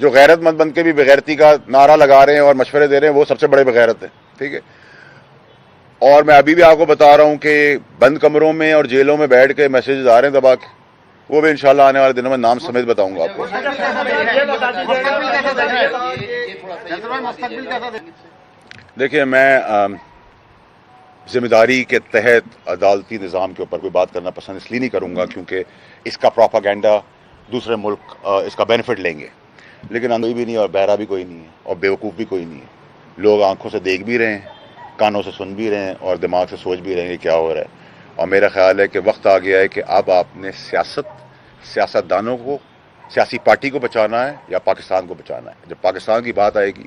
جو غیرت مند بن کے بھی بغیرتی کا نعرہ لگا رہے ہیں اور مشورے دے رہے ہیں وہ سب سے بڑے بغیرت ہیں، ٹھیک ہے. اور میں ابھی بھی آپ کو بتا رہا ہوں کہ بند کمروں میں اور جیلوں میں بیٹھ کے میسیجز آ رہے ہیں دبا کے، وہ بھی انشاءاللہ آنے والے دنوں میں نام سمیت بتاؤں گا آپ کو. دیکھیے میں ذمہ داری کے تحت عدالتی نظام کے اوپر کوئی بات کرنا پسند اس لیے نہیں کروں گا کیونکہ اس کا پروپاگینڈا دوسرے ملک اس کا بینیفٹ لیں گے، لیکن اندھی بھی نہیں اور بہرا بھی کوئی نہیں ہے اور بیوقوف بھی کوئی نہیں ہے. لوگ آنکھوں سے دیکھ بھی رہے ہیں، کانوں سے سن بھی رہے ہیں اور دماغ سے سوچ بھی رہے ہیں کہ کیا ہو رہا ہے. اور میرا خیال ہے کہ وقت آ گیا ہے کہ اب آپ نے سیاستدانوں کو، سیاسی پارٹی کو بچانا ہے یا پاکستان کو بچانا ہے. جب پاکستان کی بات آئے گی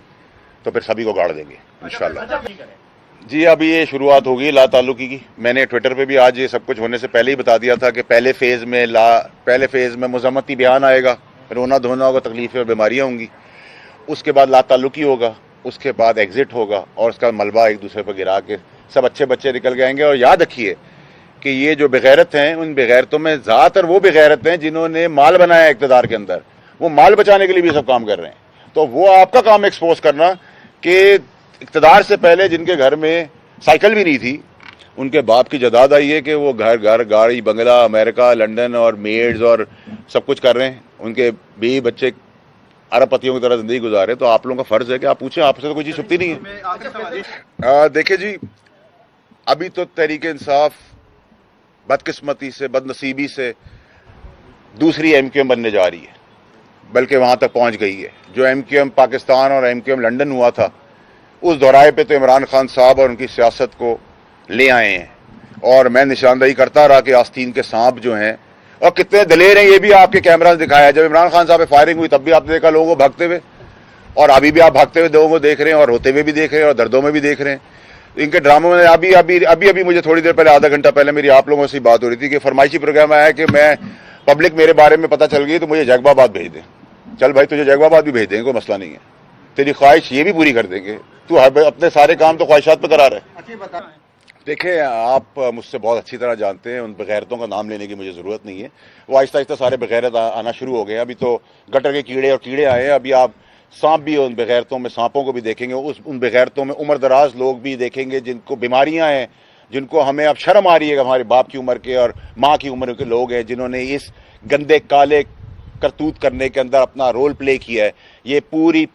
تو پھر سبھی کو گاڑ دیں گے انشاءاللہ. جی ابھی یہ شروعات ہوگی لا تعلقی کی. میں نے ٹویٹر پہ بھی آج یہ سب کچھ ہونے سے پہلے ہی بتا دیا تھا کہ پہلے فیز میں مذمتی بیان آئے گا، رونا دھونا ہوگا، تکلیفیں اور بیماریاں ہوں گی. اس کے بعد لا تعلقی ہوگا، اس کے بعد ایگزٹ ہوگا اور اس کا ملبہ ایک دوسرے پہ گرا کے سب اچھے بچے نکل جائیں گے. اور یاد رکھیے کہ یہ جو بغیرت ہیں ان بغیرتوں میں ذات اور وہ بغیرت ہیں جنہوں نے مال بنایا اقتدار کے اندر، وہ مال بچانے کے لیے بھی سب کام کر رہے ہیں. تو وہ آپ کا کام ایکسپوز کرنا کہ اقتدار سے پہلے جن کے گھر میں سائیکل بھی نہیں تھی ان کے باپ کی جداد آئی ہے کہ وہ گھر گاڑی بنگلہ امریکہ لنڈن اور میڈز اور سب کچھ کر رہے ہیں، ان کے بیوی بچے ارب پتیوں کی طرح زندگی گزارے. تو آپ لوگوں کا فرض ہے کہ آپ پوچھیں، آپ سے تو کوئی چیز چھپتی نہیں ہے. دیکھیں جی ابھی تو تحریک انصاف بدقسمتی سے، بد نصیبی سے دوسری ایم کیو ایم بننے جا رہی ہے، بلکہ وہاں تک پہنچ گئی ہے. جو ایم کیو ایم پاکستان اور ایم کیو ایم لنڈن ہوا تھا اس دورائے پہ تو عمران خان صاحب اور ان کی سیاست کو لے آئے ہیں. اور میں نشاندہی کرتا رہا کہ آستین کے سانپ جو ہیں اور کتنے دلیر ہیں یہ بھی آپ کے کیمرہ دکھایا. جب عمران خان صاحب پہ فائرنگ ہوئی تب بھی آپ نے دیکھا لوگوں کو بھاگتے ہوئے، اور ابھی بھی آپ بھاگتے ہوئے لوگوں کو دیکھ رہے ہیں اور روتے ہوئے بھی دیکھ رہے ہیں اور دردوں میں بھی دیکھ رہے ہیں. ان کے ڈراموں میں ابھی مجھے تھوڑی دیر پہلے، آدھا گھنٹہ پہلے میری آپ لوگوں سے بات ہو رہی تھی کہ فرمائشی پروگرام آیا ہے کہ میں پبلک میرے بارے میں پتہ چل گئی تو مجھے جیکب آباد بھیج دیں. چل بھائی تجھے جیکب آباد بھی بھیج دیں گے، کوئی مسئلہ نہیں ہے. تیری خواہش یہ بھی پوری کر دیں گے. تو اپنے سارے کام تو خواہشات پہ کرا رہے. دیکھیں آپ مجھ سے بہت اچھی طرح جانتے ہیں، ان بغیرتوں کا نام لینے کی مجھے ضرورت نہیں ہے. وہ آہستہ آہستہ سارے بغیرت آنا شروع ہو گئے ہیں. ابھی تو گٹر کے کیڑے اور کیڑے آئے ہیں. ابھی آپ سانپ بھی ان بغیرتوں میں، سانپوں کو بھی دیکھیں گے. ان بغیرتوں میں عمر دراز لوگ بھی دیکھیں گے جن کو بیماریاں ہیں، جن کو ہمیں اب شرم آ رہی ہے کہ ہمارے باپ کی عمر کے اور ماں کی عمر کے لوگ ہیں جنہوں نے اس گندے کالے کرتوت کرنے کے اندر اپنا رول پلے کیا ہے. یہ پوری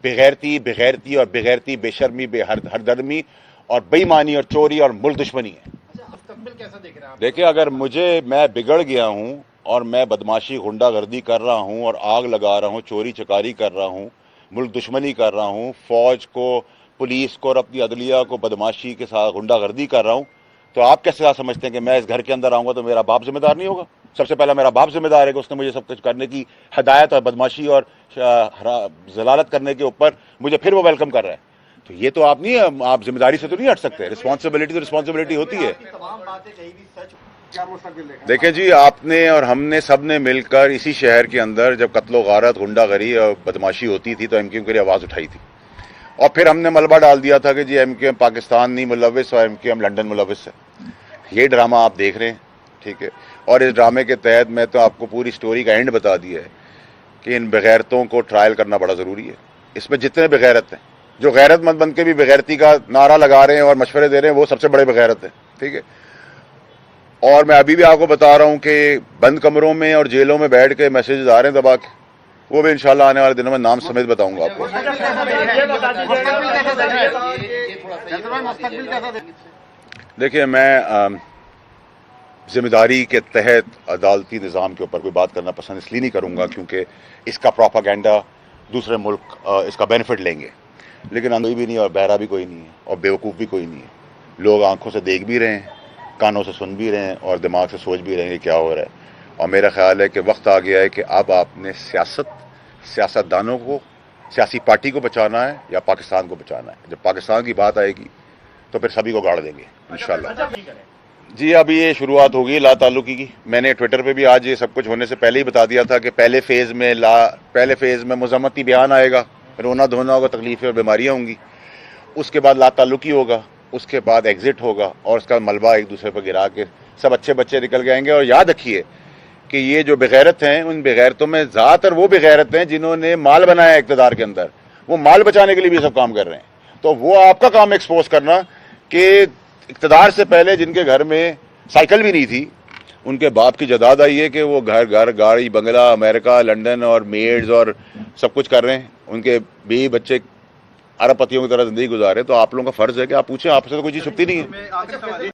بغیرتی اور بغیرتی بے شرمی، بے ہردرمی اور بےایمانی اور چوری اور ملک دشمنی ہے. دیکھیں اگر میں بگڑ گیا ہوں اور میں بدماشی غنڈہ گردی کر رہا ہوں اور آگ لگا رہا ہوں، چوری چکاری کر رہا ہوں، ملک دشمنی کر رہا ہوں، فوج کو، پولیس کو اور اپنی عدلیہ کو بدماشی کے ساتھ غنڈہ گردی کر رہا ہوں، تو آپ کیسے سمجھتے ہیں کہ میں اس گھر کے اندر آؤں گا تو میرا باپ ذمہ دار نہیں ہوگا؟ سب سے پہلا میرا باپ ذمہ دار ہے کہ اس نے مجھے سب کچھ کرنے کی ہدایت اور بدماشی اور ضلالت کرنے کے اوپر مجھے پھر وہ ویلکم کر رہا ہے. تو یہ تو آپ نہیں، آپ ذمہ داری سے تو نہیں ہٹ سکتے. رسپانسبلٹی ہوتی ہے. دیکھیں جی آپ نے اور ہم نے سب نے مل کر اسی شہر کے اندر جب قتل و غارت، غنڈہ گری اور بدماشی ہوتی تھی تو ایم کیو ایم کے لیے آواز اٹھائی تھی، اور پھر ہم نے ملبہ ڈال دیا تھا کہ جی ایم کیو ایم پاکستان نہیں ملوث اور ایم کیو ایم لنڈن ملوث ہے. یہ ڈرامہ آپ دیکھ رہے ہیں، ٹھیک ہے. اور اس ڈرامے کے تحت میں تو آپ کو پوری سٹوری کا اینڈ بتا دیا ہے کہ ان بغیرتوں کو ٹرائل کرنا بڑا ضروری ہے. اس میں جتنے بغیرت ہیں، جو غیرت مند بن کے بھی بغیرتی کا نعرہ لگا رہے ہیں اور مشورے دے رہے ہیں وہ سب سے بڑے بغیرت ہیں، ٹھیک ہے. اور میں ابھی بھی آپ کو بتا رہا ہوں کہ بند کمروں میں اور جیلوں میں بیٹھ کے میسیجز آ رہے ہیں دبا کے، وہ بھی انشاءاللہ آنے والے دنوں میں نام سمیت بتاؤں گا آپ کو. دیکھیے میں ذمہ داری کے تحت عدالتی نظام کے اوپر کوئی بات کرنا پسند اس لیے نہیں کروں گا کیونکہ اس کا پروپاگینڈا دوسرے ملک اس کا بینیفٹ لیں گے، لیکن اندھی بھی نہیں اور بہرا بھی کوئی نہیں ہے اور بیوقوف بھی کوئی نہیں ہے. لوگ آنکھوں سے دیکھ بھی رہے ہیں، کانوں سے سن بھی رہے ہیں اور دماغ سے سوچ بھی رہے ہیں کہ کیا ہو رہا ہے. اور میرا خیال ہے کہ وقت آ گیا ہے کہ اب آپ نے سیاستدانوں کو، سیاسی پارٹی کو بچانا ہے یا پاکستان کو بچانا ہے. جب پاکستان کی بات آئے گی تو پھر سبھی کو گاڑ دیں گے انشاءاللہ. جی ابھی یہ شروعات ہوگی لا تعلقی کی. میں نے ٹویٹر پہ بھی آج یہ سب کچھ ہونے سے پہلے ہی بتا دیا تھا کہ پہلے فیز میں مذمتی بیان آئے گا، رونا دھونا ہوگا، تکلیفیں اور بیماریاں ہوں گی. اس کے بعد لا تعلقی ہوگا، اس کے بعد ایگزٹ ہوگا اور اس کا ملبہ ایک دوسرے پہ گرا کے سب اچھے بچے نکل جائیں گے. اور یاد رکھیے کہ یہ جو بغیرت ہیں ان بغیرتوں میں زیادہ تر وہ بغیرت ہیں جنہوں نے مال بنایا اقتدار کے اندر، وہ مال بچانے کے لیے بھی سب کام کر رہے ہیں. تو وہ آپ کا کام ایکسپوز کرنا کہ اقتدار سے پہلے جن کے گھر میں سائیکل بھی نہیں تھی ان کے باپ کی جداد آئی ہے کہ وہ گھر گاڑی بنگلہ امریکہ لنڈن اور میڈز اور سب کچھ کر رہے ہیں، ان کے بیوی بچے ارب پتیوں کی طرح زندگی گزارے. تو آپ لوگوں کا فرض ہے کہ آپ پوچھیں، آپ سے تو کوئی چیز چھپتی نہیں ہے.